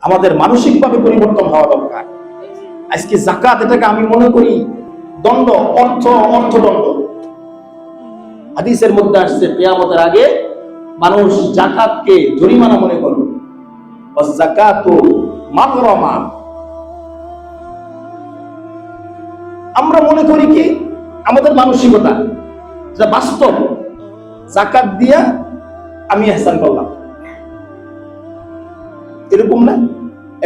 আমাদের মানসিকভাবে পরিবর্তন হওয়া দরকার। আজকে যাকাত এটাকে আমি মনে করি দণ্ড, অর্থদণ্ড। হাদিসের মধ্যে আসছে কিয়ামতের আগে মানুষ যাকাতকে জরিমানা মনে করবে। যাকাতু মাগরামা। আমরা মনে করি কি আমাদের মানসিকতা যা বাস্তব, যাকাত দিয়া আমি ইহসান করলাম, এরকম না।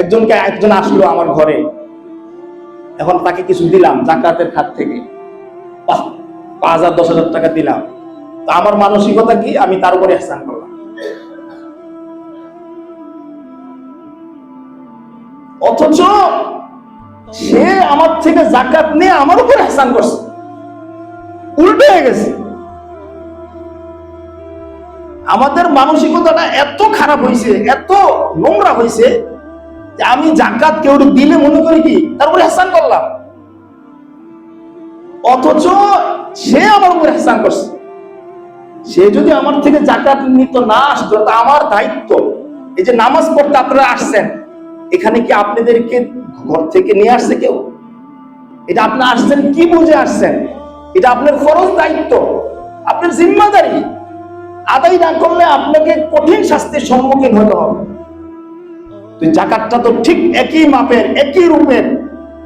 একজন আসলো আমার ঘরে, এখন তাকে কিছু দিলাম যাকাতের খাত থেকে, 5,000 10,000 টাকা দিলাম, তা আমার মানসিকতা কি আমি তার উপরে ইহসান করলাম। অথচ সে আমার থেকে যাকাত নিয়ে আমার উপর ইহসান করছে, উল্টে হয়ে গেছে। আমাদের মানসিকতাটা এত খারাপ হয়েছে, এত নোংরা হয়েছে যে আমি যাকাত কেউ দিলে মনে করি কি তার উপর ইহসান করলাম, অথচ সে আমার উপর ইহসান করছে। সে যদি আমার থেকে যাকাত নিত না আসতো, তা আমার দায়িত্ব। এই যে নামাজ পড়তে আপনারা আসছেন, এখানে কি আপনাদেরকে ঘর থেকে নিয়ে আসছে কেউ? এটা আপনি আসছেন কি বুঝে আসছেন? এটা আপনার ফরজ দায়িত্ব, আপনার জিম্মাদারি। আদায় না করলে আপনাকে কঠিন শাস্তির সম্মুখীন হতে হবে। তো যাকাতটা তো ঠিক একই মাপের, একই রূপের।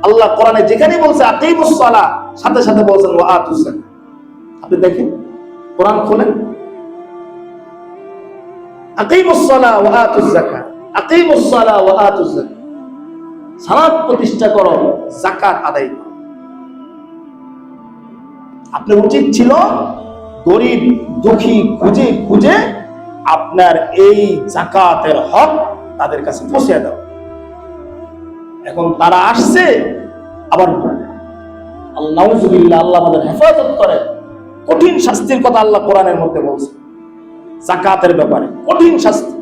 আল্লাহ কোরআনে যেখানে বলছে আকিমুস সালাহ, সাথে সাথে বলছেন ওয়া আতুজ যাকাত। আপনি দেখেন, কোরআন খোলেন, আকিমুস সালাহ ওয়া আতুজ যাকাত, আকিমুস সালাহ ওয়া আতুজ যাকাত। সালাত প্রতিষ্ঠা করো, যাকাত আদায় করো। আপনার উচিত ছিল গরিব দুঃখী খুঁজে খুঁজে আপনার এই যাকাতের হক তাদের কাছে পৌঁছে দাও। এখন তারা আসছে, আবার নাউজুবিল্লাহ, আল্লাহ আমাদের হেফাজত করে, কঠিন শাস্তির কথা আল্লাহ কোরআনের মধ্যে বলছে। যাকাতের ব্যাপারে কঠিন শাস্তি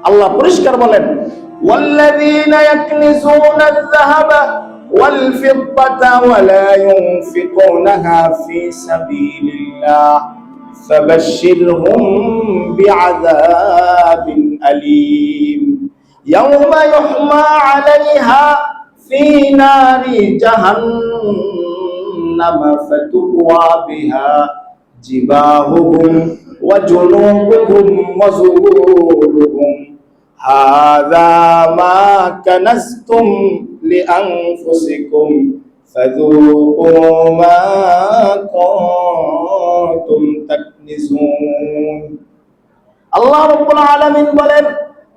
আল্লাহ পরিষ্কার বলেন, ওয়াল্লাযীনা ইয়াকনিজুনা আয-যাহাবা ওয়াল ফিদ্দাতা ওয়া লা ইউনফিকুনাহা ফী সাবিলিল্লাহ ফাবাশশিরহুম বিআযাবিন আলীম ইয়াওমা ইউহমা আলাইহা ফী নারি জাহান্নাম ফাতুকওয়া বিহা জিবাহুহুম ওয়া জুনুবুহুম ওয়া যুহুরুহুম হাযা মা কানাজতুম লিআনফুসিকুম ফাযূকু মা কুনতুম তাকনিজুন। আল্লাহ রাব্বুল আলামিন বলেন,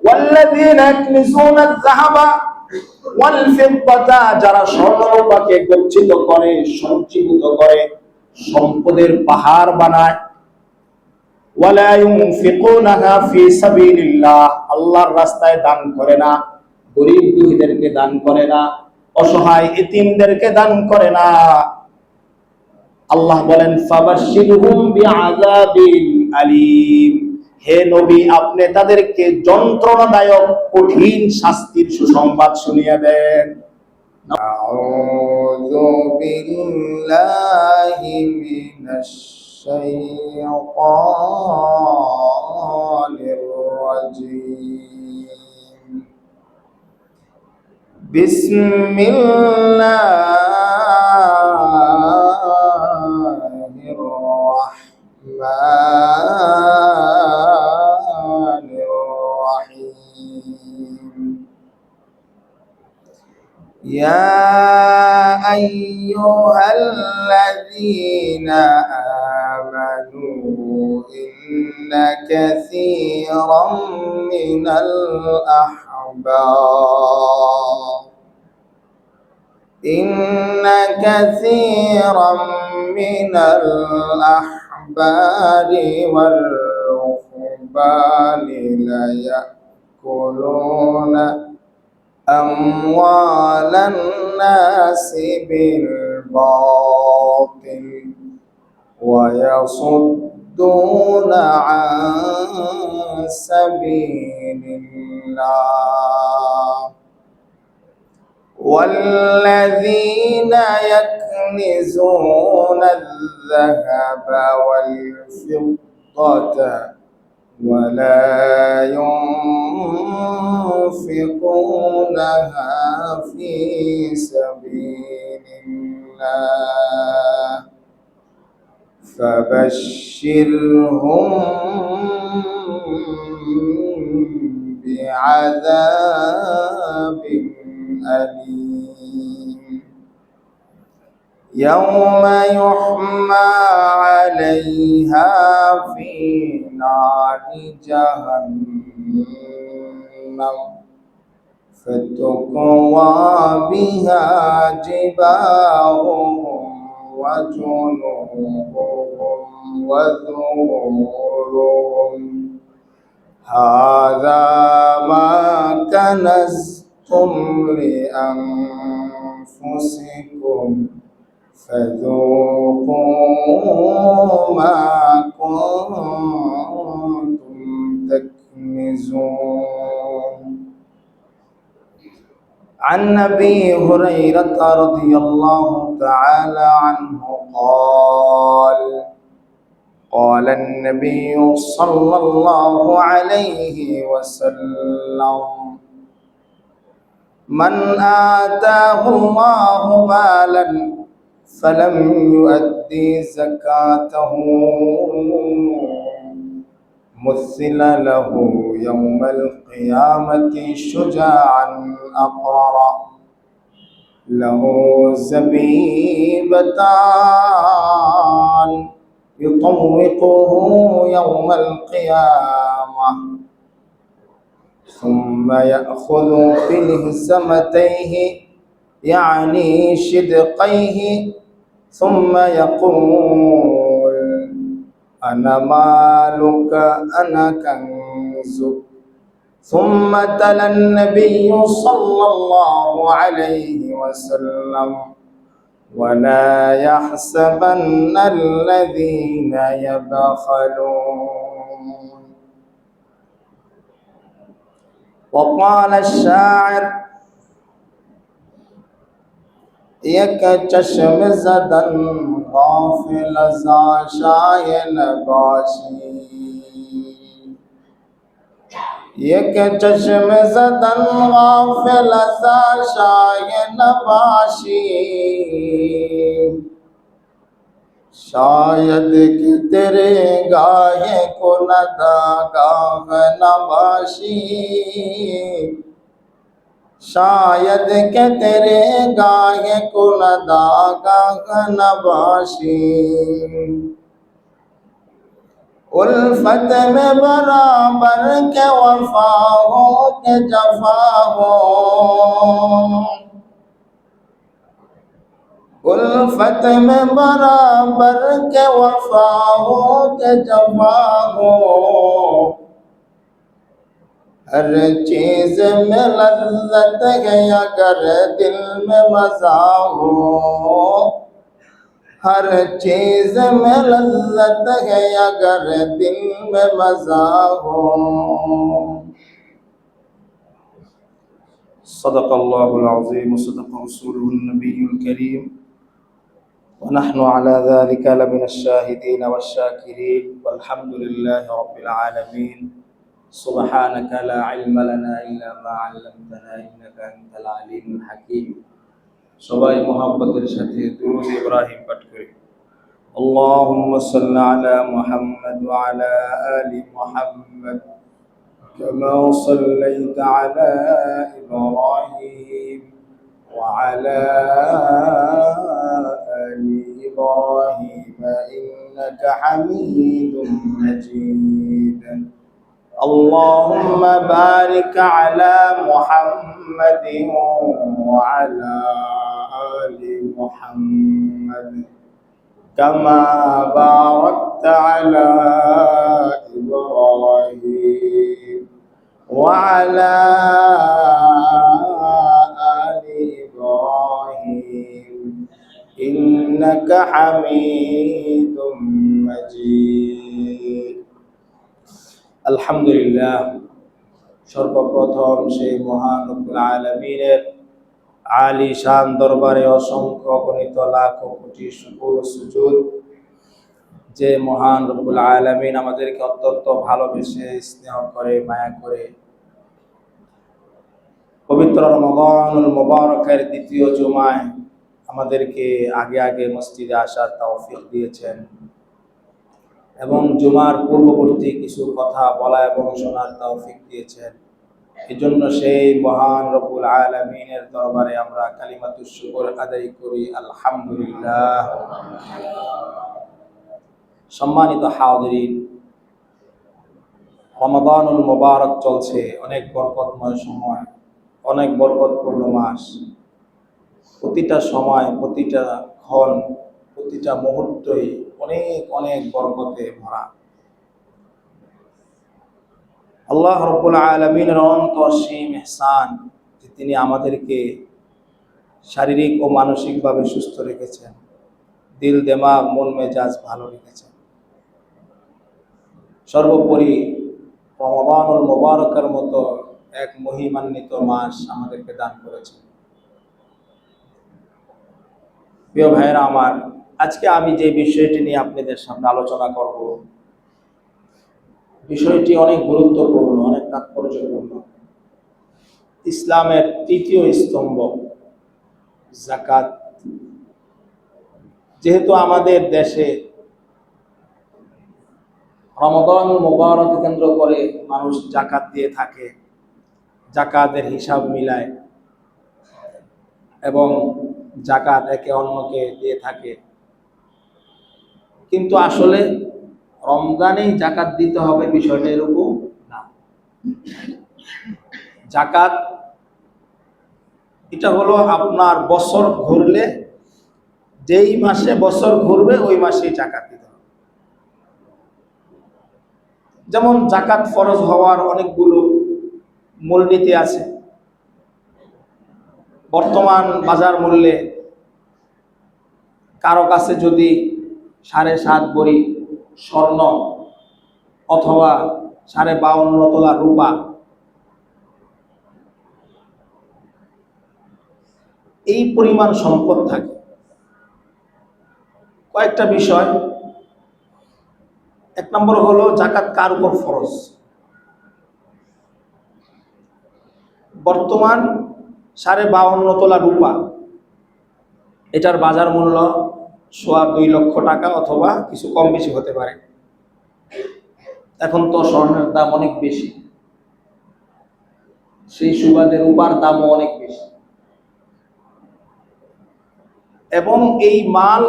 ওয়াল্লাযীনা ইয়াকনিজুনা আয-যাহাবা ওয়াল ফিদ্দাতা, যারা স্বর্ণরূপাকে গচ্ছিত করে, সঞ্চীভূত করে, সম্পদের পাহাড় বানায়, ওয়ালা ইউনফিকুনাহা ফী সাবিলিল্লাহ, আল্লাহর রাস্তায় দান করে না, গরীব দুঃখীদেরকে দান করে না, অসহায় এতিমদেরকে দান করে না। আল্লাহ বলেন, ফাবাশশিরহুম বিআযাবিন আলীম, হে নবী আপনি তাদেরকে যন্ত্রণাদায়ক কঠিন শাস্তির সুসংবাদ শুনিয়ে দেন। আউযু বিল্লাহি মিনাশ শাইতানির রাজীম। বিসমিল্লাহির রাহমানির রাহিম। ইয়া আইয়ুহাল্লাযীনা আমানু ইন্না কাসীরাম মিনাল আহবার ইন্না কাসীরাম মিনাল আহবারি ওয়াল রুহবানি লা ইয়াকুলুনা আমওয়ালান নাসি বিল বাতিল ওয়া ইয়াসুদ্দুনা আন সাবিলিল্লাহ والذين يكنزون الذهب والفضة ولا ينفقونها في سبيل الله فبشرهم بعذاب أليم يوم يحمى عليها في نار جهنم فتقوى بها جباههم وجنوبهم وظهورهم هذا ما كنزتم لأنفسكم فذوقوا ما كنتم تكنزون. عن أبي هريرة رضي الله تعالى عنه قال قال النبي صلى الله عليه وسلم من آتاه الله مالا فلم يؤدي زكاته مثل له يوم القيامة شجاعا أقرأ له زبيبتان يطوقه يوم القيامة ثم يأخذ بلهزمتيه يعني شدقيه ثم يقول أنا مالك أنا كنزك ثم تلا النبي صلى الله عليه وسلم ولا يحسبن الذين يبخلون. وقال الشاعر یک چشم زدن غافل زا شای نباشی یک چشم زدن غافل زا شای نباشی شاید کہ تیرے گاہے کو نداگاہ نباشی شاید کہ تیرے گاہے کو نداگاہ نباشی الفت میں برابر کے وفا ہو کے جفا ہو الفت میں برابر کے وفا ہو کے جفا ہو ہر چیز میں لذت ہے اگر دل میں مزہ ہو ہر چیز میں لذت ہے اگر دل میں مزہ ہو. صدق الله العظيم وصدق رسوله النبي الكريم ونحن على ذلك لمن الشاهدين والشاكرين والحمد لله رب العالمين. سبحانك لا علم لنا إلا ما علمتنا إنك أنت العليم الحكيم. সবাই মুহাব্বতের সাথে দুরূদ ইব্রাহিম পাঠ করি। اللهم صل على محمد وعلى آل محمد كما صليت على إبراهيم وعلى آل إبراهيم إنك حميد مجيد. اللهم بارك على محمد وعلى آل محمد كما باركت على إبراهيم وعلى آل إبراهيم إنك حميد مجيد. আলহামদুলিল্লাহ, সর্বপ্রথম সেই মহান রব্বুল আলামিনের আলী শান দরবারে অসংখ্য গণিত লাখ কোটি শুকর সুজুদ। যে মহান রব্বুল আলামিন আমাদেরকে অত্যন্ত ভালোবেসে স্নেহ করে মায়া করে পবিত্র রমাদানুল মুবারকের দ্বিতীয় জুমায় আমাদেরকে আগে আগে মসজিদে আসার তৌফিক দিয়েছেন এবং জুমার পূর্ববর্তী কিছু কথা বলা এবং শোনার তৌফিক দিয়েছেন। এজন্য সেই মহান রব্বুল আলামিনের দরবারে আমরা কালিমাতুশ শুকর আদায় করি, আলহামদুলিল্লাহ। সম্মানিত হাজিরিন, রমাদানুল মুবারক চলছে, অনেক বরকতময় সময়, অনেক বরকতপূর্ণ মাস। প্রতিটা সময়, প্রতিটা ক্ষণ, প্রতিটা মুহূর্তই অনেক অনেক বরকতে ভরা। আল্লাহ রাব্বুল আলামিনের অনন্ত অসীম ইহসান যে তিনি আমাদেরকে শারীরিক ও মানসিকভাবে সুস্থ রেখেছেন, দিল দিমাগ মন মেজাজ ভালো রেখেছেন। সর্বোপরি রমাদানুল মুবারকের মতো এক মহিমান্বিত মাস আমাদেরকে দান করেছেন। প্রিয় ভাইয়েরা আমার, আজকে আমি যে বিষয়টি নিয়ে আপনাদের সামনে আলোচনা করব, বিষয়টি অনেক গুরুত্বপূর্ণ, অনেক তাৎপর্যপূর্ণ। ইসলামের তৃতীয় স্তম্ভ যাকাত। যেহেতু আমাদের দেশে রমাদানুল মুবারক কেন্দ্র করে মানুষ যাকাত দিয়ে থাকে, যাকাতের হিসাব মিলায় এবং যাকাত একে অন্যকে দিয়ে থাকে, কিন্তু আসলে রমজানেই যাকাত দিতে হবে বিষয়টা এরকম না। যাকাত এটা হলো আপনার বছর ঘুরলে, যেই মাসে বছর ঘুরবে ওই মাসেই যাকাত দিতে হবে। যেমন যাকাত ফরজ হওয়ার অনেকগুলো মূলনীতি আছে। বর্তমান বাজার মূল্যে কারো কাছে যদি 7.5 ভরি স্বর্ণ অথবা 52.5 তোলা রূপা, এই পরিমাণ সম্পদ থাকে, কয়েকটা বিষয়। এক নম্বর হলো যাকাত কার উপর ফরজ। বর্তমান 52.5 তোলা রূপা, এটার বাজার মূল্য 2.25 লক্ষ টাকা অথবা কিছু কম বেশি হতে পারে। এখন তো স্বর্ণের দাম অনেক বেশি, সেই সুবাদে রূপার দামও অনেক বেশি, এবং এই মাল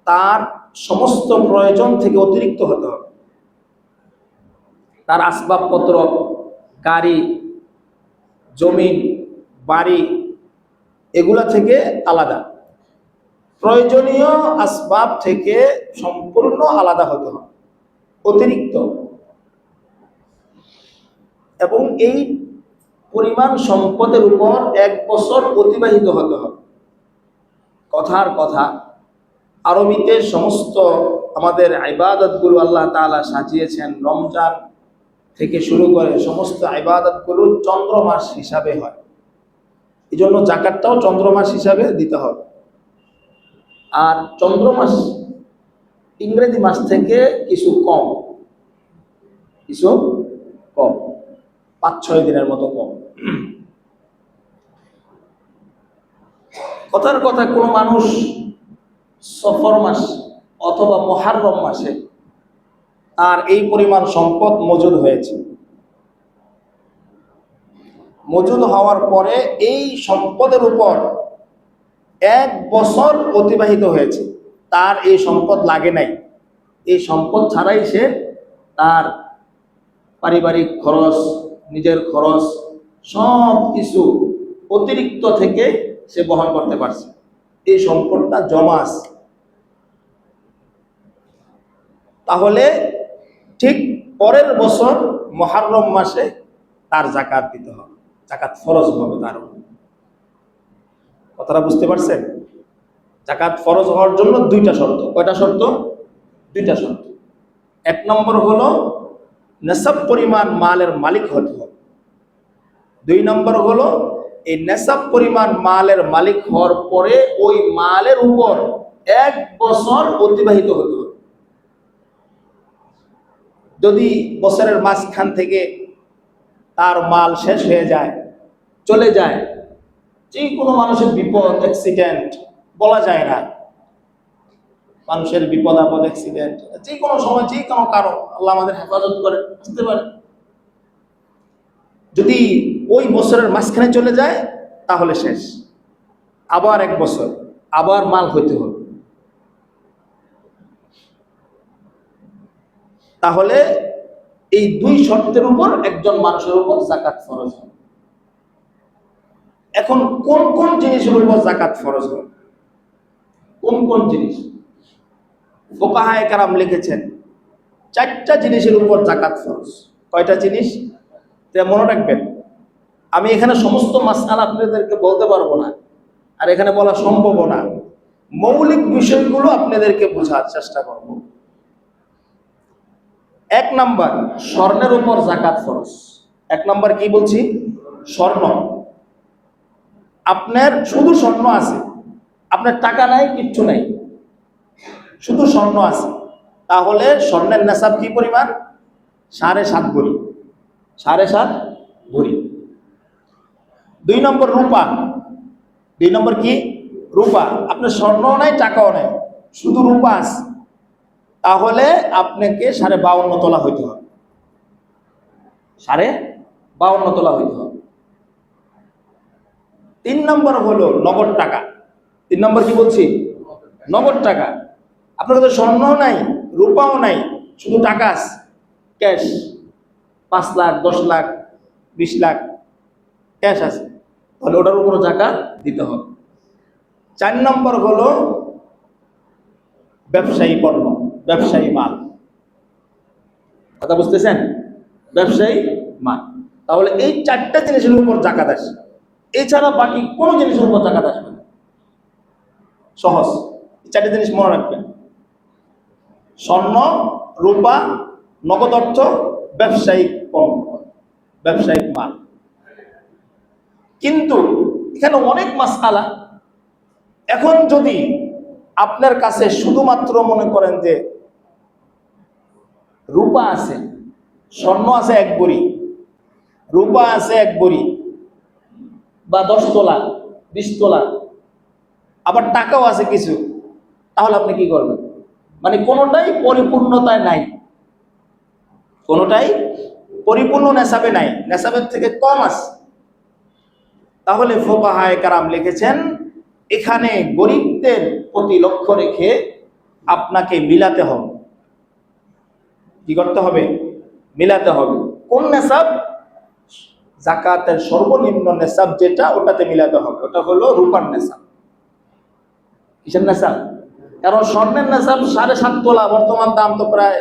তার সমস্ত প্রয়োজন থেকে অতিরিক্ত হতে হবে। তার আসবাবপত্র, গাড়ি, জমিন, বাড়ি, এগুলা থেকে আলাদা, প্রয়োজনীয় আসবাব থেকে সম্পূর্ণ আলাদা হতে হবে, অতিরিক্ত। এবং এই পরিমাণ সম্পদের উপর 1 বছর অতিবাহিত হতে হবে। কথার কথা, আরবিতে সমস্ত আমাদের ইবাদতগুলো আল্লাহ তাআলা সাজিয়েছেন, রমজান থেকে শুরু করে সমস্ত ইবাদতগুলো চন্দ্র মাস হিসাবে হয়। এই জন্য যাকাতটাও চন্দ্র মাস হিসাবে দিতে হবে। আর চন্দ্র মাস ইংরেজি মাস থেকে কিছু কম, 5-6 দিনের মতো কম। কথার কথা, কোনো মানুষ সফর মাস অথবা মুহররম মাসে আর এই পরিমাণ সম্পদ মজুদ হয়েছে, মজুদ হওয়ার পরে এই সম্পদের উপর 1 বছর অতিবাহিত হয়েছে, তার এই সম্পদ লাগে নাই, এই সম্পদ ছাড়াই সে তার পারিবারিক খরচ, নিজের খরচ সব কিছু অতিরিক্ত থেকে সে বহন করতে পারছে, এই সম্পদটা জমা আছে। তাহলে ঠিক পরের বছর মুহররম মাসে তার যাকাত দিতে হবে, যাকাত ফরজ হবে তার উপর। কথাটা বুঝতে পারছেন? যাকাত ফরজ হওয়ার জন্য 2টা শর্ত। কয়টা শর্ত? 2টা শর্ত। 1 নম্বর হলো নেসাব পরিমাণ মালের মালিক হতে হবে। 2 নম্বর হলো এই নেসাব পরিমাণ মালের মালিক হওয়ার পরে ওই মালের উপর 1 বছর অতিবাহিত হতে হবে। যদি বছরের মাঝখান থেকে তার মাল শেষ হয়ে যায়, চলে যায়, যে কোনো মানুষের বিপদ অ্যাক্সিডেন্ট বলা যায় না, মানুষের বিপদ আপদ অ্যাক্সিডেন্ট যে কোনো সময় যে কোনো কারণ আল্লাহ আমাদের হেফাজত করে আসতে পারে, যদি ওই বছরের মাঝখানে চলে যায় তাহলে শেষ, আবার এক বছর আবার মাল হইতে হবে। তাহলে এই দুই শর্তের উপর একজন মানুষের উপর যাকাত ফরজ হয়। এখন কোন কোন জিনিসের উপর যাকাত ফরজ হয়, কোন কোন জিনিস? ফুকাহায়ে কেরাম লিখেছেন 4টা জিনিসের উপর যাকাত ফরজ। কয়টা জিনিস? মনে রাখবেন, আমি এখানে সমস্ত মাসআলা আপনাদেরকে বলতে পারবো না, আর এখানে বলা সম্ভব না। মৌলিক বিষয়গুলো আপনাদেরকে বোঝার চেষ্টা করব। 1 নাম্বার, স্বর্ণের উপর যাকাত ফরজ। 1 নাম্বার কি বলছি? স্বর্ণ। আপনার শুধু স্বর্ণ আছে, আপনার টাকা নাই, কিচ্ছু নাই, শুধু স্বর্ণ আছে, তাহলে স্বর্ণের নেশাব কি পরিমাণ? 7.5 ভরি। 7.5 ভরি। 2 নম্বর রূপা। 2 নম্বর কি? রূপা। আপনার স্বর্ণও নাই, টাকাও নাই, শুধু রূপা আছে, তাহলে আপনাকে 52.5 তোলা হইতে হবে। 52.5 তোলা হইতে হবে। 3 নম্বর হলো নগদ টাকা। 3 নম্বর কি বলছি? নগদ টাকা। আপনার কাছে স্বর্ণও নাই, রূপাও নাই, শুধু টাকা আছে, ক্যাশ, 5 লাখ, 10 লাখ, 20 লাখ ক্যাশ আছে, তাহলে ওটার উপর যাকাত দিতে হবে। 4 নম্বর হলো ব্যবসায়ী পণ্য, ব্যবসায়ী মাল। কথা বুঝতেছেন? ব্যবসায়ী মাল। তাহলে এই 4টা জিনিসের উপর যাকাত আসে, এছাড়া বাকি কোনো জিনিসের উপর যাকাত আসবে না। সহজ, এই 4টা জিনিস মনে রাখবেন: স্বর্ণ, রূপা, নগদ অর্থ, ব্যবসায়িক পণ্য, ব্যবসায়িক মাল। কিন্তু এখানে অনেক মাসআলা। এখন যদি আপনার কাছে শুধুমাত্র মনে করেন যে রূপা আছে, স্বর্ণ আছে 1 ভরি, রূপা আছে 1 ভরি বা 10 তোলা, 20 তোলা, আবার টাকাও আছে কিছু, তাহলে আপনি কি করবেন? মানে কোনোটাই পরিপূর্ণতায় নাই, কোনোটাই পরিপূর্ণ নেশাবে নাই, নেশাবের থেকে কম আছে, তাহলে ফুকাহায়ে কেরাম লিখেছেন এখানে গরিবদের প্রতি লক্ষ্য রেখে আপনাকে মিলাতে হবে। কি করতে হবে? মিলাতে হবে। কোন নেশাব? যাকাতের সর্বনিম্ন নেশাব যেটা, ওটাতে মিলাতে হবে। ওটা হলো রূপার নেশাব। কিসের নেশাব? কারণ স্বর্ণের নেশাব 7.5 তোলা, বর্তমান দাম তো প্রায়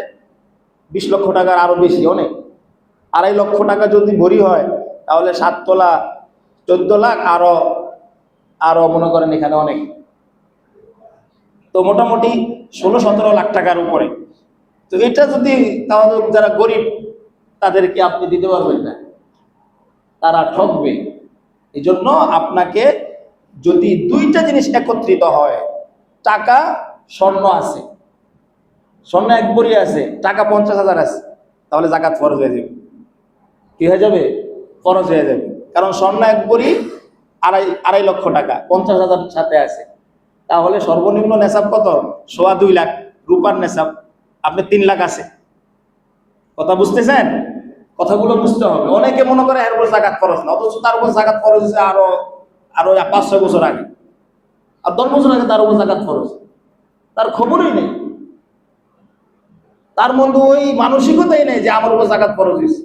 20 লক্ষ টাকার আরো বেশি, অনেক। 2.5 লক্ষ টাকা যদি ভরি হয়, তাহলে 7 তোলা 14 লাখ, আরো মনে করেন এখানে অনেক, তো মোটামুটি 16-17 লাখ টাকার উপরে। তো এটা যদি তাহলে যারা গরিব তাদেরকে আপনি দিতে পারবেন না, তারা ঠকবে। এই জন্য আপনাকে যদি 2টা জিনিস একত্রিত হয়, টাকা, স্বর্ণ আছে, স্বর্ণ 1 ভরি আছে, টাকা 50,000 আছে, তাহলে যাকাত ফরজ হয়ে যাবে। কি হয়ে যাবে? ফরজ হয়ে যাবে। কারণ স্বর্ণ 1 ভরি 2.5 লক্ষ টাকা, 50,000 সাথে আছে, তাহলে সর্বনিম্ন নেশাব কত? 2.25 লাখ। রূপার নেশাব আপনি 3 লাখ আছে। কথা বুঝতেছেন? কথাগুলো বুঝতে হবে। অনেকে মনে করে এর উপর যাকাত ফরজ না, অথচ তার উপর যাকাত ফরজ হচ্ছে আরো 5-6 বছর আগে, আর 10 বছর আগে তার উপর যাকাত ফরজ, তার খবরই নেই, তার মধ্যে ওই মানসিকতাই নেই যে আমার উপর যাকাত ফরজ হয়েছে।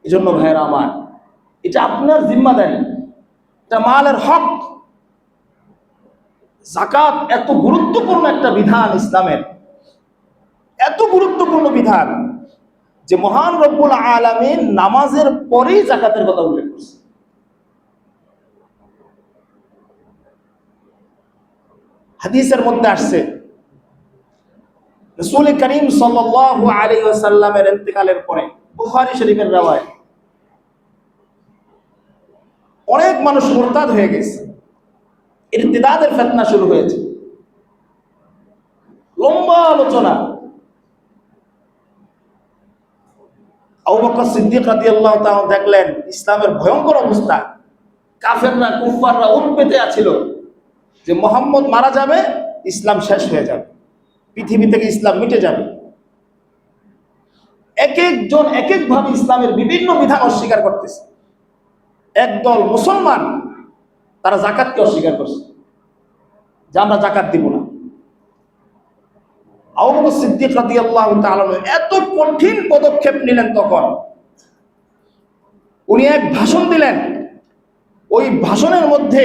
এই জন্য ভাইয়েরা আমার, এটা আপনার জিম্মাদারি, এটা মালের হক। যাকাত এত গুরুত্বপূর্ণ একটা বিধান ইসলামের, এত গুরুত্বপূর্ণ বিধান যে মহান রব্বুল আলামিন নামাজের পরেই যাকাতের কথা উল্লেখ করছে। হাদিসের মধ্যে আসছে রাসূল করিম সাল্লাল্লাহু আলাইহি ওয়াসাল্লামের ইন্তেকালের পরে, বুখারী শরীফের রওয়ায়াত, অনেক মানুষ মুরতাদ হয়ে গেছে, ইরতিদাদের ফিতনা শুরু হয়েছে। লম্বা আলোচনা। আবু বকর সিদ্দিক রাদিয়াল্লাহু তাআলা দেখলেন ইসলামের ভয়ঙ্কর অবস্থা, কাফেররা কুফফাররা উৎপেতে আছিল যে মুহাম্মদ মারা যাবে, ইসলাম শেষ হয়ে যাবে, পৃথিবী থেকে ইসলাম মিটে যাবে। এক একজন এক একভাবে ইসলামের বিভিন্ন বিধান অস্বীকার করতেছে। একদল মুসলমান তারা যাকাতকে অস্বীকার করছে যে আমরা যাকাত দিব না। আবু বকর সিদ্দিক রাদিয়াল্লাহু তাআলা এত কঠিন পদক্ষেপ নিলেন, তখন উনি এক ভাষণ দিলেন। ওই ভাষণের মধ্যে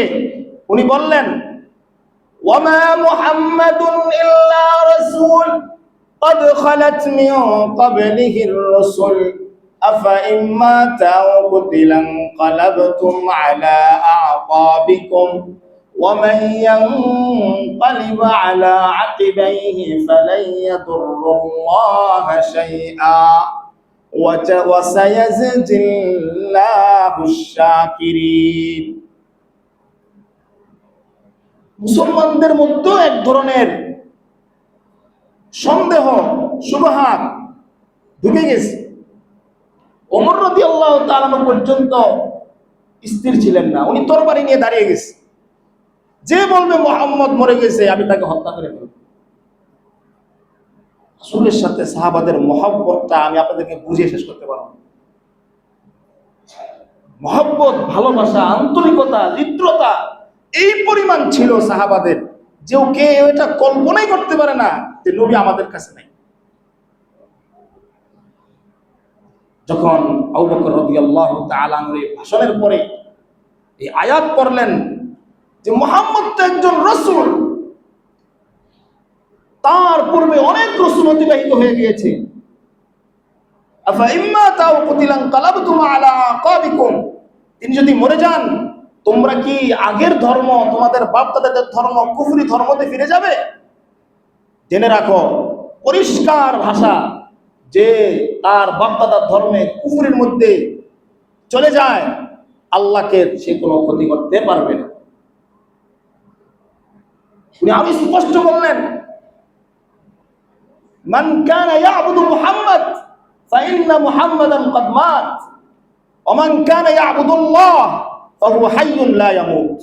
উনি বললেন, ওয়ামা মুহাম্মাদুন ইল্লা রাসূল قد خلت من قبله الرسل أفإن مات أو قتل انقلبتم على أعقابكم ومن ينقلب على عقبيه فلن يضر الله شيئا وسيجزي الله الشاكرين। মুসলমানদের মধ্যে এক ধরনের সন্দেহ শুবহাত ঢুকে গেছে। ওমর রাদিয়াল্লাহু তাআলা পর্যন্ত স্থির ছিলেন না, উনি তরবারি নিয়ে দাঁড়িয়ে গেছে। যে বলবে মুহাম্মদ মরে গেছে আমি তাকে হত্যা করে ফেলব। রাসূলের সাথে সাহাবাদের মহব্বতটা আমি আপনাদেরকে বুঝিয়ে শেষ করতে পারব না। মহব্বত, ভালোবাসা, আন্তরিকতা, হৃদ্রতা এই পরিমাণ ছিল সাহাবাদের যে কে এটা কল্পনাই করতে পারে না যে নবী আমাদের কাছে নাই। যখন আবু বকর রাদিয়াল্লাহু তাআলা এর ভাষণের পরে এই আয়াত পড়লেন যে মুহাম্মদ তো একজন রাসূল, তার পূর্বে অনেক রাসূল অতিবাহিত হয়ে গিয়েছে। আফা ইম্মা তাও কুতিলান কালাবতুম আলা আকাবিকুম, তিনি যদি মরে যান তোমরা কি আগের ধর্ম, তোমাদের বাপ দাদাদের ধর্ম, কুফরি ধর্মতে ফিরে যাবে? জেনে রাখো, পরিষ্কার ভাষা, যে তার বাপ দাদার ধর্মে কুফরির মধ্যে চলে যায় আল্লাহকে সে কোনো ক্ষতি করতে পারবে না। উনি আরো স্পষ্ট বললেন, মান কানা ইয়াবুদু মুহাম্মদ ফাইন্না মুহাম্মাদান ক্বাদ মাত ওয়া মান কানা ইয়াবুদুল্লাহ ফাহুয়া হাইয়ুন লা ইয়ামুত।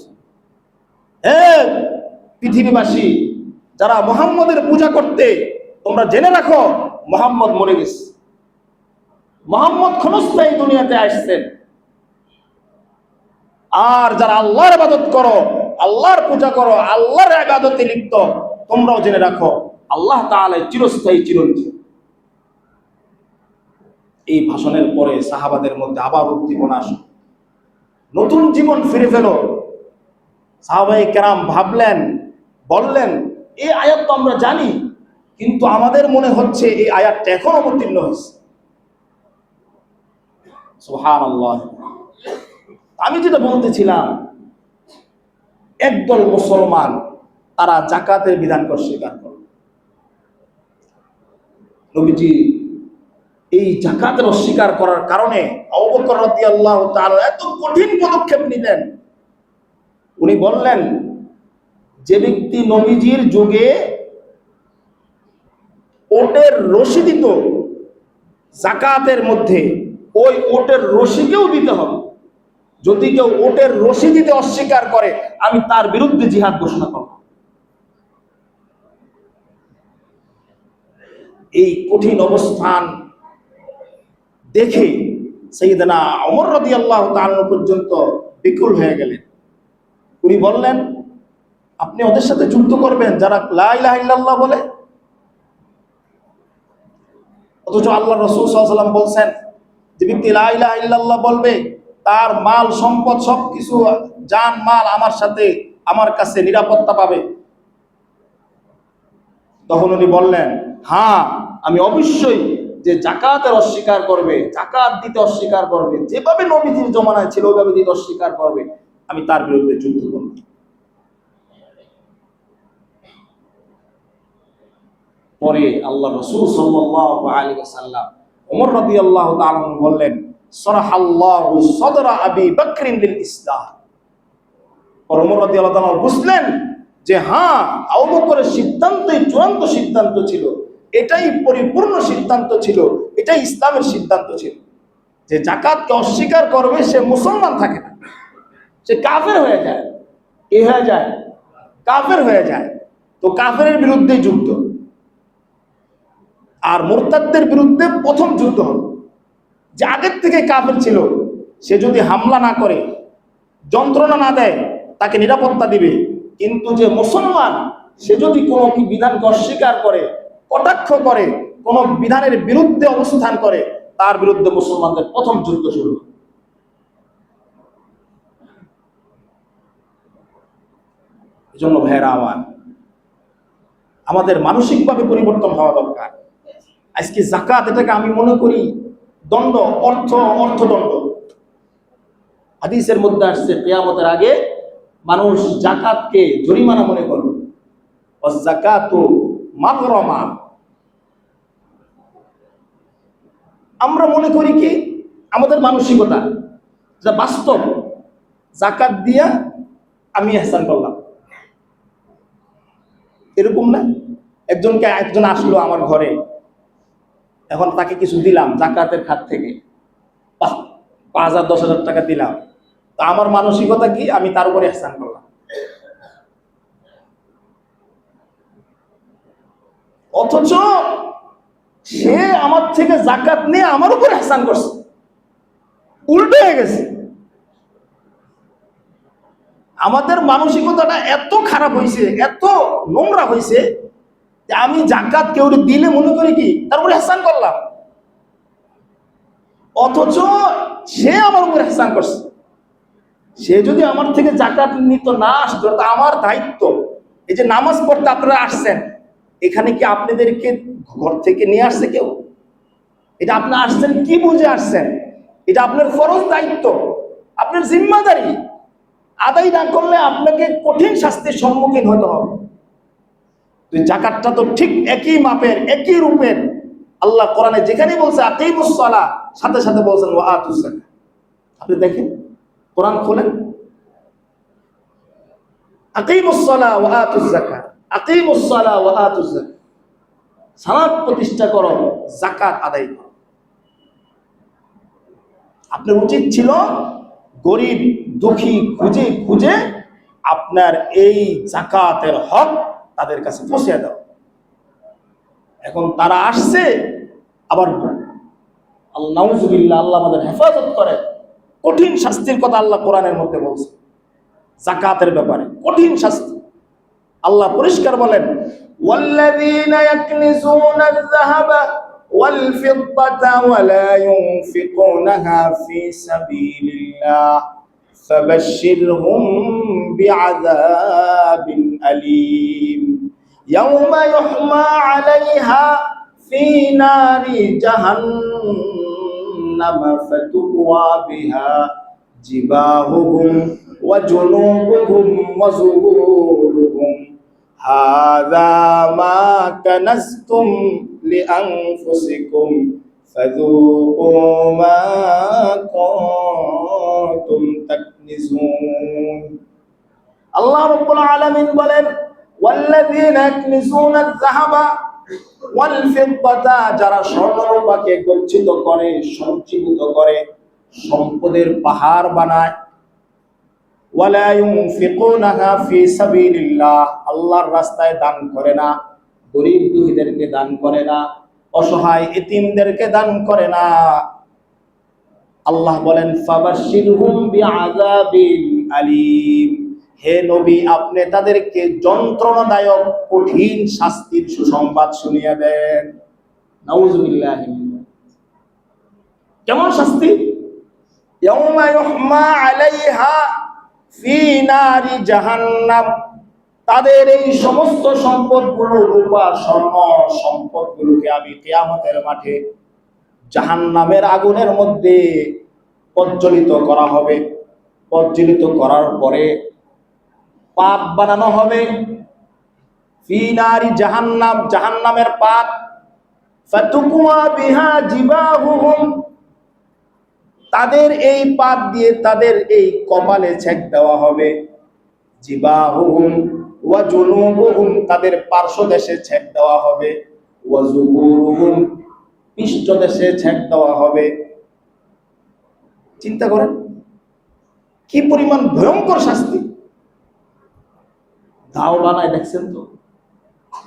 হে পৃথিবীবাসী, যারা মুহাম্মদের পূজা করতে, তোমরা জেনে রাখো মুহাম্মদ মরে গেছে। মুহাম্মদ ক্ষণস্থায়ী দুনিয়াতে আসছেন। আর যারা আল্লাহর ইবাদত করো, আল্লাহর পূজা করো, আল্লাহর ইবাদতে লিপ্ত, তোমরাও জেনে রাখো আল্লাহ তাআলা চিরস্থায়ী, চিরঞ্জীব। এই ভাষণের পরে সাহাবাদের মধ্যে আবার উদ্দীপনা আসে, নতুন জীবন ফিরে পেল। সাহাবায়ে কেরাম ভাবলেন, বললেন, এই আয়াত তো আমরা জানি, কিন্তু আমাদের মনে হচ্ছে এই আয়াতটা এখন অবতীর্ণ হয়েছে। সুবহানাল্লাহ। আমি যেটা বলতেছিলাম, একদল মুসলমান তারা যাকাতের বিধানকে অস্বীকার করে। নবীজি এই যাকাতের অস্বীকার করার কারণে আবু বকর রাদিয়াল্লাহু তাআলা এত কঠিন পদক্ষেপ নিলেন। উনি বললেন, যে ব্যক্তি নবীজির যুগে ওটের রশি দিত যাকাতের মধ্যে, ওই ওটের রশিকেও দিতে হবে। যদি কেউ ওটের রশি দিতে অস্বীকার করে, আমি তার বিরুদ্ধে জিহাদ ঘোষণা করব। এই কঠিন অবস্থান দেখে সাইয়েদনা ওমর রাদিয়াল্লাহু তাআলা পর্যন্ত বিকুল হয়ে গেলেন। উনি বললেন, আপনি ওদের সাথে যুদ্ধ করবেন যারা লা ইলাহা ইল্লাল্লাহ বলে? অথচ আল্লাহ রাসূল সাল্লাল্লাহু আলাইহি ওয়াসাল্লাম বলছেন, যে ব্যক্তি লা ইলাহা ইল্লাল্লাহ বলবে তার মাল সম্পদ সবকিছু, জান মাল আমার সাথে, আমার কাছে নিরাপত্তা পাবে। তখন উনি বললেন, হ্যাঁ, আমি অবশ্যই, যে যাকাতের অস্বীকার করবে, যাকাত দিতে অস্বীকার করবে, যেভাবে নবীজির জমানায় ছিল ওইভাবে দিতে অস্বীকার করবে, আমি তার বিরুদ্ধে যুদ্ধ করব। পরে আল্লাহ রাসূল সাল্লাল্লাহু আলাইহি ওয়াসাল্লাম ওমর রাদিয়াল্লাহু তাআলা বললেন, সরাহাল্লাহু সাদরা আবি বকরিন লিল ইসলাম। ওমর রাদিয়াল্লাহু তাআলা বুঝলেন যে হ্যাঁ, আবু বকরের সিদ্ধান্তই চূড়ান্ত সিদ্ধান্ত ছিল, এটাই পরিপূর্ণ সিদ্ধান্ত ছিল, এটাই ইসলামের সিদ্ধান্ত ছিল। যে জাকাতকে অস্বীকার করবে সে মুসলমান থাকে না, সে কাফের হয়ে যায়। কি হয়ে যায়? কাফের হয়ে যায়। তো কাফেরের বিরুদ্ধে যুদ্ধ, আর মুরতাদদের বিরুদ্ধে প্রথম যুদ্ধ হবে। যে আগের থেকে কাফের ছিল সে যদি হামলা না করে, যন্ত্রণা না দেয়, তাকে নিরাপত্তা দিবে। কিন্তু যে মুসলমান, সে যদি কোনো বিধানকে অস্বীকার করে, কটাক্ষ করে, কোনো বিধানের বিরুদ্ধে অবস্থান করে, তার বিরুদ্ধে মুসলমানদের প্রথম যুদ্ধ শুরু হবে। এই জন্য ভাইয়েরা আমার, আমাদের মানসিকভাবে পরিবর্তন হওয়া দরকার। আজকে যাকাত, এটাকে আমি মনে করি দণ্ড, অর্থদণ্ড। হাদিসের মধ্যে আসছে কিয়ামতের আগে মানুষ যাকাতকে জরিমানা মনে করবে। যাকাতু মাগরামা। আমরা মনে করি কি, আমাদের মানসিকতা যা বাস্তব, যাকাত দিয়া আমি ইহসান করলাম, এরকম না। একজন আসলো আমার ঘরে, এখন তাকে কিছু দিলাম যাকাতের খাত থেকে, 5,000 10,000 টাকা দিলাম, তো আমার মানসিকতা কি, আমি তার উপরে ইহসান করলাম। অথচ সে আমার থেকে যাকাত নিয়ে আমার উপর ইহসান করছে, উল্টো হয়ে গেছে। আমাদের মানসিকতাটা এত খারাপ হয়েছে, এত নোংরা হয়েছে, যে আমি যাকাত কেউ দিলে মনে করি কি তারপরে ইহসান করলাম, অথচ সে আমার উপর ইহসান করছে। সে যদি আমার থেকে যাকাত নিত না আসতো, তা আমার দায়িত্ব। এই যে নামাজ পড়তে আপনারা আসছেন, এখানে কি আপনাদেরকে ঘর থেকে নিয়ে আসছে কেউ? এটা আপনি আসছেন কি বুঝে আসছেন? এটা আপনার ফরজ দায়িত্ব, আপনার জিম্মাদারি। আদায় না করলে আপনাকে কঠিন শাস্তির সম্মুখীন হতে হবে। তো যাকাতটা তো ঠিক একই মাপের, একই রূপের। আল্লাহ কোরআনে যেখানেই বলছে আকিমুস সালাহ, সাথে সাথে বলছেন ওয়া আতুজ যাকাত। আপনি দেখেন, কোরআন খোলেন, আকিমুস সালাহ ওয়া আতুজ যাকাত, আকিমুস সালাহ ওয়া আতুজ যাকাত। সালাত প্রতিষ্ঠা করো, যাকাত আদায় করো। আপনার উচিত ছিল গরিব দুঃখী খুঁজে খুঁজে আপনার এই যাকাতের হক তাদের কাছে পৌঁছে দাও। এখন তারা আসছে, আবার নাউজুবিল্লাহ, আল্লাহ আমাদের হেফাজত করে, কঠিন শাস্তির কথা আল্লাহ কোরআনের মধ্যে বলছে। যাকাতের ব্যাপারে কঠিন শাস্তি আল্লাহ পরিষ্কার বলেন, ওয়াল্লাযীনা ইয়াকনিজুনা আয-যাহাবা ওয়াল ফিদ্দাতা ওয়া লা ইউনফিকুনাহা ফি সাবিলিল্লাহ ফাবাশশিরহুম বিআযাবিন আলীম ইয়াওমা ইউহমা আলাইহা ফি নারি জাহান্নাম ফাতুকওয়া বিহা জিবাহুহুম ওয়া জুনুবুহুম ওয়া যুহুরুহুম হাযা মা কানাজতুম লিআনফুসিকুম ফাযুকু মা কুনতুম তাকনিজুন। আল্লাহ রাব্বুল আলামিন বলেন, ওয়াল্লাযীনা ইয়াকনিজুনা আয-যাহাবা ওয়াল ফিদ্দাতা, যারা স্বর্ণরূপাকে গচ্ছিত করে, সঞ্চীভূত করে, সম্পদের পাহাড় বানায়, ওয়ালা ইউনফিকুনাহা ফি সাবিলিল্লাহ, আল্লাহর রাস্তায় দান করে না, গরীব দুঃখীদেরকে দান করে না, অসহায় এতিমদেরকে দান করে না। আল্লাহ বলেন, ফাবাশশিরহুম বিআযাবিন আলীম, হে নবী আপনি তাদেরকে যন্ত্রণাদায়ক কঠিন শাস্তির সুসংবাদ শুনিয়ে দেন। নাউযুবিল্লাহ। কেমন শাস্তি? ইয়াউমা ইউহমা আলাইহা ফি নারি জাহান্নাম, তাদের এই সমস্ত সম্পদগুলো, রূপা স্বর্ণ সম্পদগুলোকে আমি কিয়ামতের মাঠে জাহান্নামের আগুনের মধ্যে প্রজ্বলিত করা হবে। প্রজ্বলিত করার পরে পাত বানানো হবে, ফি নারি জাহান্নাম, জাহান্নামের পাত, ফাতুকওয়া বিহা জিবাহুহুম, তাদের এই পাত দিয়ে তাদের এই কপালে ছেক দেওয়া হবে, জিবাহুহুম ওয়া জুনুবুহুম, তাদের পার্শ্ব দেশে ছেদ দেওয়া হবে, ওয়া যুহুরুহুম, পৃষ্ঠ দেশে ছেদ দেওয়া হবে। চিন্তা করেন কি পরিমাণ ভয়ঙ্কর শাস্তি। দাও বানায় দেখছেন তো,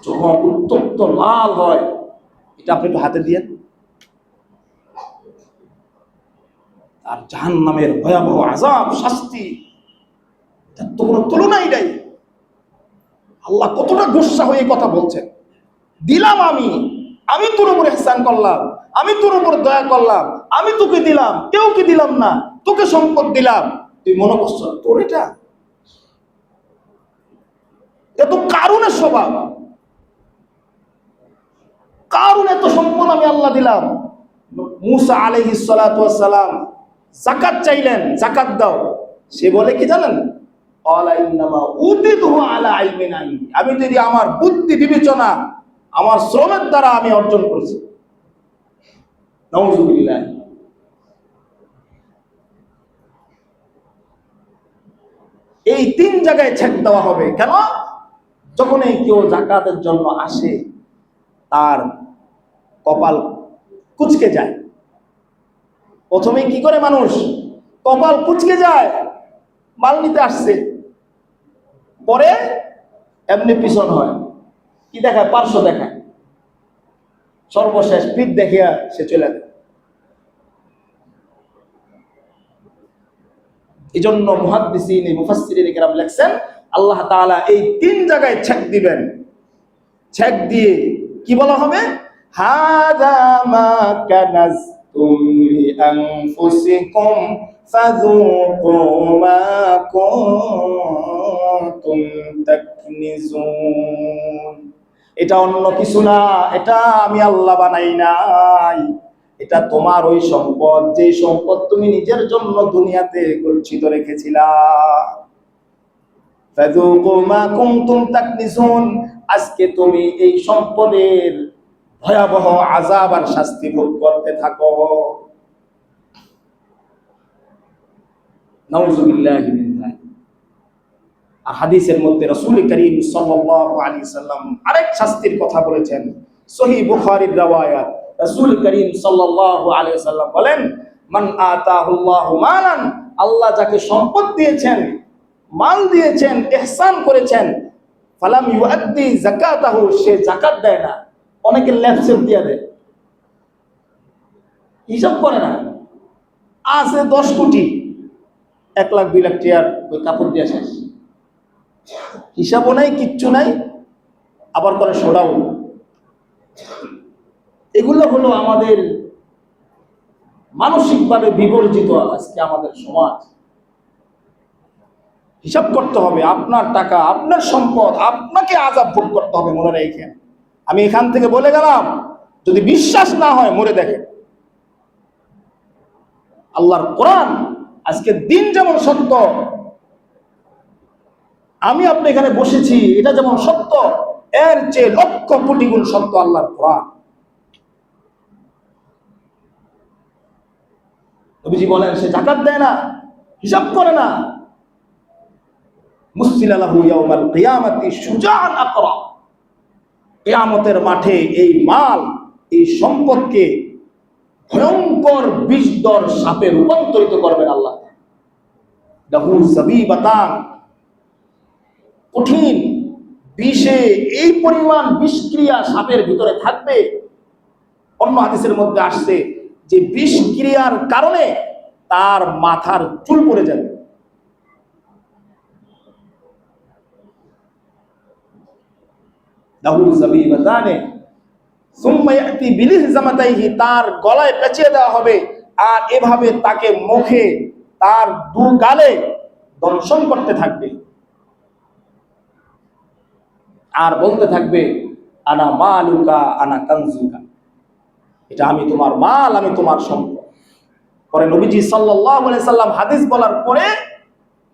যখন উত্তপ্ত লাল হয়, এটা আপনি একটু হাতে দিয়ে। আর জাহান্নামের ভয়াবহ আযাব, শাস্তি, তার তো কোনো তুলনাই নাই। আল্লাহ কতটা গুসা হয়ে কথা বলছেন। দিলাম আমি তোর উপর ইহসান করলাম, আমি তোর উপর দয়া করলাম, আমি তোকে দিলাম, কেউ কি দিলাম না, তোকে সম্পদ দিলাম, তুই মনে করছ তোর এটা এত কারুনের স্বভাব। কারুন এত সম্পদ আমি আল্লাহ দিলাম। মুসা আলাইহিস সালাতু ওয়াস সালাম যাকাত চাইলেন, যাকাত দাও। সে বলে কি জানেন, ক্বালা ইন্নামা উতিতুহু আলা ইলমিন ইনদি, আমি যদি আমার বুদ্ধি বিবেচনা, আমার শ্রমের দ্বারা আমি অর্জন করেছি। নাউযুবিল্লাহ। এই তিন জায়গায় ছেদ দেওয়া হবে। কেন? যখনই কেউ যাকাতের জন্য আসে, তার কপাল কুঁচকে যায়। প্রথমে কি করে মানুষ? কপাল কুঁচকে যায়, মাল নিতে আসছে, পরে এমনি পিছন হয়, কি দেখায়? পার্শ্ব দেখায়, সর্বশেষ পিঠ দেখিয়া সে চলে যায়। এই জন্য মুহাদ্দিসিন, মুফাসসিরিন কেরাম লেখছেন, আল্লাহ তাআলা এই তিন জায়গায় ছেদ দিবেন। ছেদ দিয়ে কি বলা হবে? হাযা মা কানাজতুম লিআনফুসিকুম ফাযুকু মা কুনতুম তাকনিজুন। এটা অন্য কিছু না, এটা আমি আল্লাহ বানাই নাই, এটা তোমার ওই সম্পদ, যে সম্পদ তুমি নিজের জন্য দুনিয়াতে গচ্ছিত রেখেছিলা। ফাযুকু মা কুনতুম তাকনিজুন, আজকে তুমি এই সম্পদের ভয়াবহ আযাব আর শাস্তি ভোগ করতে থাকো। নাউযুবিল্লাহি মিন যালিক। আর হাদিসের মধ্যে রাসূল করিম সাল্লাল্লাহু আলাইহি সাল্লাম আরেক শাস্তির কথা বলেছেন। সহিহ বুখারীর riwayat, রাসূল করিম সাল্লাল্লাহু আলাইহি সাল্লাম বলেন, মান আতাহুল্লাহু মালান, আল্লাহ যাকে সম্পদ দিয়েছেন, মাল দিয়েছেন, ইহসান করেছেন, ফালাম ইউআদ্দি যাকাতাহু, সে যাকাত দেয় না। অনেকে ল্যাপসেপ দিয়ে দেয়, হিসাব করে না। আছে 10 কোটি, 1 লাখ 2 লাখ টাকার ওই কাপড় দিয়ে শেষ, হিসাবও নাই, কিচ্ছু নাই, আবার করে সরাও। এগুলো হলো আমাদের মানসিকভাবে বিবর্জিত আজকে আমাদের সমাজ। হিসাব করতে হবে, আপনার টাকা, আপনার সম্পদ, আপনাকে আযাব ভোগ করতে হবে। মনে রাখেন, আমি এখান থেকে বলে গেলাম, যদি বিশ্বাস না হয় মরে দেখেন। আল্লাহর কোরআন, আজকে দিন যেমন সত্য, আমি আপনি এখানে বসেছি, এটা যেমন সত্য, এর চেয়ে লক্ষ কোটি গুণ সত্য আল্লাহর কোরআন। নবীজি বলেন, সে যাকাত দেয় না, হিসাব করে না, মুসিলা লাহু ইয়াউমাল কিয়ামাতি শুজাআন আকরা, কিয়ামতের মাঠে এই মাল, এই সম্পদকে ভয়ঙ্কর বিষধর সাপে রূপান্তরিত করবেন আল্লাহ। লাহু যাবিবাতান, কঠিন বিষে এই পরিমাণ বিষক্রিয়া সাপের ভিতরে থাকবে। অন্য হাদিসের মধ্যে আসছে যে বিষক্রিয়ার কারণে তার মাথার চুল পড়ে যাবে। লাহু যাবিবাতানে সুম্মা ইয়াতি বিলিহজামাতাইহি, তার গলায় পেঁচিয়ে দেওয়া হবে, আর এভাবে তাকে মুখে, তার দু গালে দংশন করতে থাকবে, আর বলতে থাকবে, আনা মালুকা আনা কানজুকা, এটা আমি তোমার মাল, আমি তোমার সম্পদ। পরে নবীজি সাল্লাল্লাহু আলাইহি সাল্লাম হাদিস বলার পরে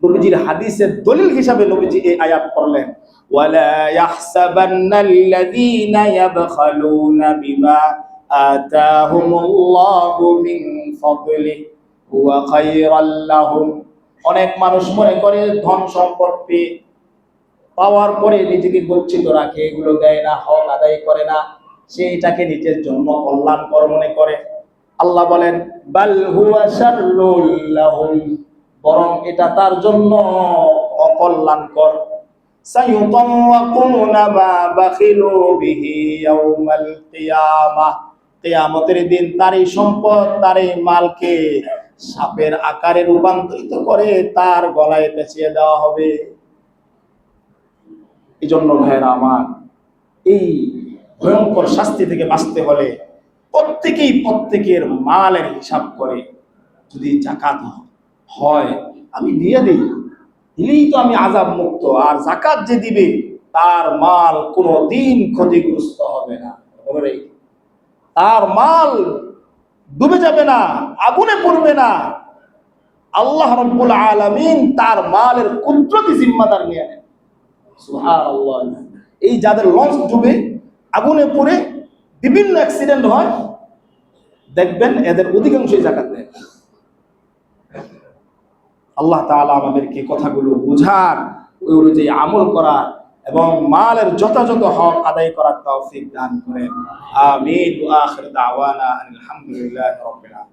নবীজির হাদিসের দলিল হিসাবে নবীজি এই আয়াত পড়লেন, ওয়ালা ইয়াহসাবান্নাল্লাযীনা ইয়াবখালুনা বিমা আতাহুমুল্লাহু মিন ফাদলিহি হুয়া খায়রাল লাহুম। অনেক মানুষ মনে করে ধন সম্পদ পেয়ে পাওয়ার পরে নিজেকে গচ্ছিত রাখে, এগুলো দেয় না, হক আদায় করে না, সে এটাকে নিজের জন্য কল্যাণকর মনে করে। আল্লাহ বলেন বাল হুয়া শাররুল লাহুম, বরং এটা তার জন্য অকল্যাণকর। সায়ুতাওয়াকুনা মা বাখিলু বিহি ইয়াউমাল কিয়ামাহ, কিয়ামতের দিন তার এই সম্পদ, তার এই মালকে সাপের আকারে রূপান্তরিত করে তার গলায় পেঁচিয়ে দেওয়া হবে। এই জন্য ভাইয়েরা আমার, এই ভয়ঙ্কর শাস্তি থেকে বাঁচতে হলে প্রত্যেকেই প্রত্যেকের মালের হিসাব করে। যদি জাকাত হয় আমি দিয়ে দিই, দিলেই তো আমি আযাব মুক্ত। আর জাকাত যে দিবে তার মাল কোনো দিন ক্ষতিগ্রস্ত হবে না, তার মাল ডুবে যাবে না, আগুনে পড়বে না। আল্লাহ রাব্বুল আলামিন তার মালের কুদরতি জিম্মাদার নিয়ে নেন। সুবহানাল্লাহ। এই যাদের লঞ্চ ডুবে, আগুনে পড়ে বিভিন্ন অ্যাক্সিডেন্ট হয়, দেখবেন এদের অধিকাংশই যাকাত দেয়। আল্লাহ তাআলা আমাদেরকে কথাগুলো বুঝার, ওই অনুযায়ী আমল করার এবং মালের যথাযথ হক আদায় করার তৌফিক দান করেন। আমিন। ওয়া আখির দাওয়ানা আলহামদুলিল্লাহি রাব্বিল আলামিন।